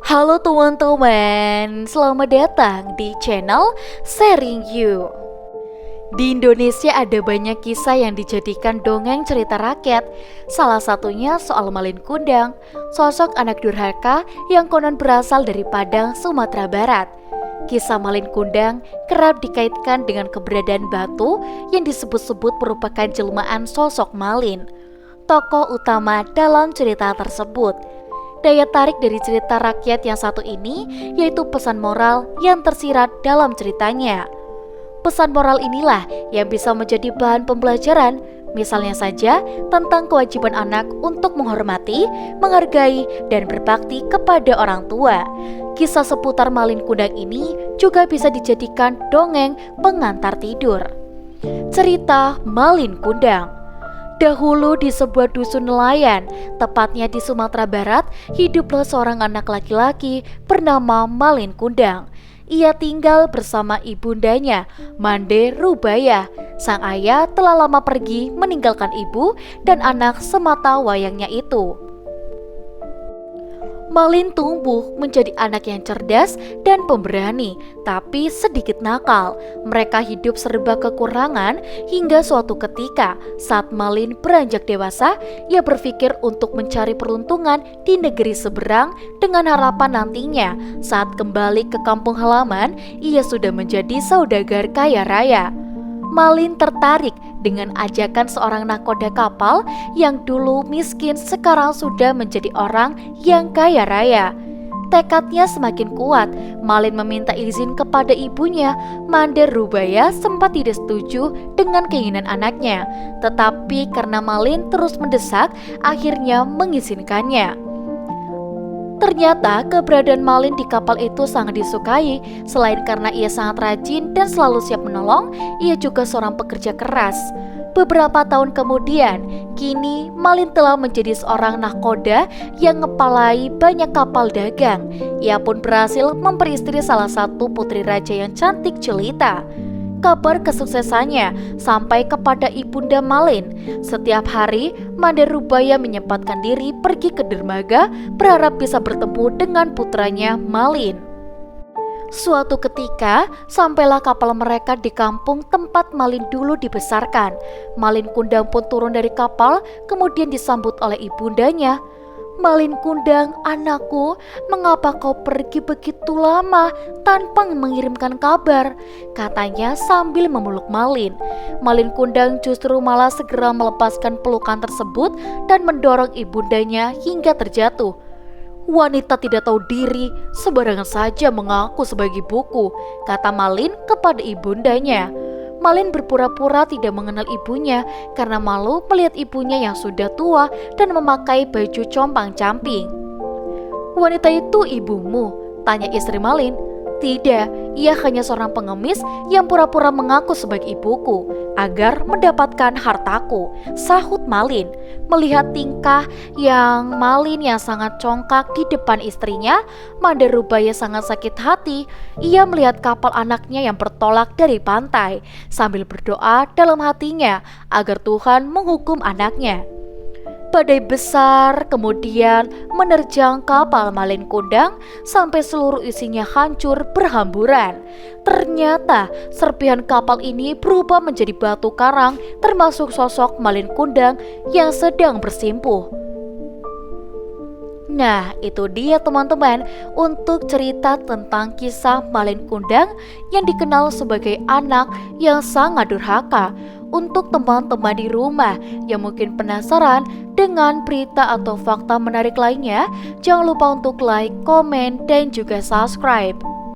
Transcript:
Halo teman-teman, selamat datang di channel Sharing You. Di Indonesia ada banyak kisah yang dijadikan dongeng cerita rakyat. Salah satunya soal Malin Kundang, sosok anak durhaka yang konon berasal dari Padang, Sumatera Barat. Kisah Malin Kundang kerap dikaitkan dengan keberadaan batu yang disebut-sebut merupakan jelmaan sosok Malin, tokoh utama dalam cerita tersebut. Daya tarik dari cerita rakyat yang satu ini yaitu pesan moral yang tersirat dalam ceritanya. Pesan moral inilah yang bisa menjadi bahan pembelajaran, misalnya saja tentang kewajiban anak untuk menghormati, menghargai, dan berbakti kepada orang tua. Kisah seputar Malin Kundang ini juga bisa dijadikan dongeng pengantar tidur. Cerita Malin Kundang. Dahulu di sebuah dusun nelayan, tepatnya di Sumatera Barat, hiduplah seorang anak laki-laki bernama Malin Kundang. Ia tinggal bersama ibundanya, Mande Rubaya. Sang ayah telah lama pergi meninggalkan ibu dan anak semata wayangnya itu. Malin tumbuh menjadi anak yang cerdas dan pemberani, tapi sedikit nakal. Mereka hidup serba kekurangan hingga suatu ketika saat Malin beranjak dewasa, ia berpikir untuk mencari peruntungan di negeri seberang dengan harapan nantinya saat kembali ke kampung halaman, ia sudah menjadi saudagar kaya raya. Malin tertarik dengan ajakan seorang nahkoda kapal yang dulu miskin sekarang sudah menjadi orang yang kaya raya. Tekadnya semakin kuat, Malin meminta izin kepada ibunya. Mande Rubaya sempat tidak setuju dengan keinginan anaknya, tetapi karena Malin terus mendesak, akhirnya mengizinkannya. Ternyata keberadaan Malin di kapal itu sangat disukai. Selain karena ia sangat rajin dan selalu siap menolong, ia juga seorang pekerja keras. Beberapa tahun kemudian, kini Malin telah menjadi seorang nahkoda yang ngepalai banyak kapal dagang. Ia pun berhasil memperistri salah satu putri raja yang cantik jelita. Kabar kesuksesannya sampai kepada ibunda Malin. Setiap hari, Mande Rubaya menyempatkan diri pergi ke dermaga berharap bisa bertemu dengan putranya Malin. Suatu ketika, sampailah kapal mereka di kampung tempat Malin dulu dibesarkan. Malin Kundang pun turun dari kapal, kemudian disambut oleh ibundanya. "Malin Kundang, anakku, mengapa kau pergi begitu lama tanpa mengirimkan kabar?" katanya sambil memeluk Malin. Malin Kundang justru malah segera melepaskan pelukan tersebut dan mendorong ibundanya hingga terjatuh. "Wanita tidak tahu diri, sembarangan saja mengaku sebagai ibuku," kata Malin kepada ibundanya. Malin berpura-pura tidak mengenal ibunya karena malu melihat ibunya yang sudah tua dan memakai baju compang-camping. "Wanita itu ibumu?" tanya istri Malin. "Tidak, ia hanya seorang pengemis yang pura-pura mengaku sebagai ibuku agar mendapatkan hartaku," sahut Malin. Melihat tingkah yang Malin yang sangat congkak di depan istrinya, Mande Rubaya sangat sakit hati. Ia melihat kapal anaknya yang bertolak dari pantai sambil berdoa dalam hatinya agar Tuhan menghukum anaknya. Badai besar kemudian menerjang kapal Malin Kundang sampai seluruh isinya hancur berhamburan. Ternyata serpihan kapal ini berubah menjadi batu karang, termasuk sosok Malin Kundang yang sedang bersimpuh. Nah, itu dia teman-teman untuk cerita tentang kisah Malin Kundang yang dikenal sebagai anak yang sangat durhaka. Untuk teman-teman di rumah yang mungkin penasaran dengan berita atau fakta menarik lainnya, jangan lupa untuk like, komen, dan juga subscribe.